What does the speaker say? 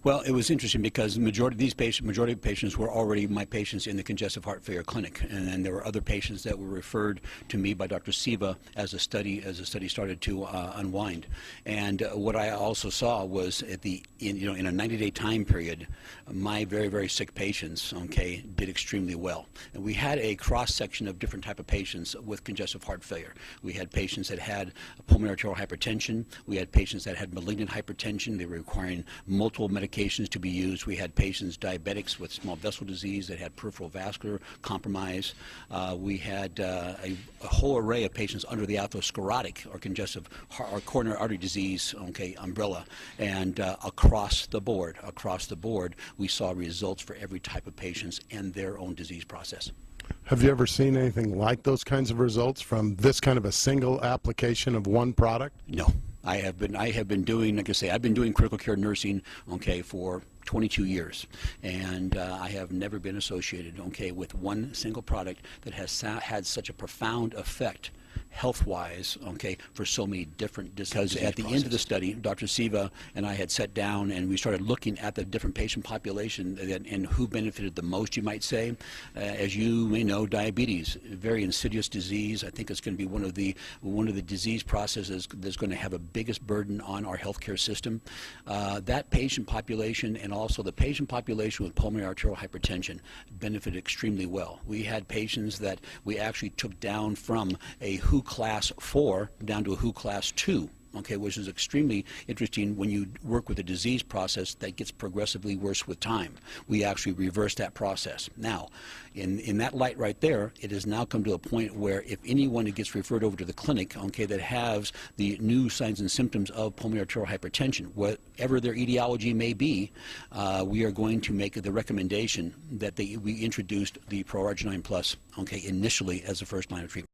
Well, it was interesting because the majority of patients were already my patients in the congestive heart failure clinic, and then there were other patients that were referred to me by Dr. Siva as the study started to unwind. And what I also saw was in a 90-day time period, my very sick patients, did extremely well. And we had a cross section of different type of patients with congestive heart failure. We had patients that had pulmonary arterial hypertension. We had patients that had malignant hypertension. They were requiring multiple medications to be used. We had patients, diabetics with small vessel disease that had peripheral vascular compromise. We had a whole array of patients under the atherosclerotic or congestive or coronary artery disease umbrella. And across the board, we saw results for every type of patients and their own disease process. Have you ever seen anything like those kinds of results from this kind of a single application of one product? No. I have been doing, like I say, I've been doing critical care nursing, for 22 years, and I have never been associated, with one single product that has had such a profound effect health-wise, for so many different diseases. Because at the end of the study, Dr. Siva and I had sat down and we started looking at the different patient population and who benefited the most, you might say. As you may know, diabetes, a very insidious disease. I think it's going to be one of the disease processes that's going to have a biggest burden on our healthcare system. That patient population and also the patient population with pulmonary arterial hypertension benefited extremely well. We had patients that we actually took down from a WHO Class 4 down to a WHO Class 2, which is extremely interesting when you work with a disease process that gets progressively worse with time. We actually reverse that process. Now, in that light right there, it has now come to a point where if anyone that gets referred over to the clinic, that has the new signs and symptoms of pulmonary arterial hypertension, whatever their etiology may be, we are going to make the recommendation that we introduced the ProArgi-9 Plus, initially as the first line of treatment.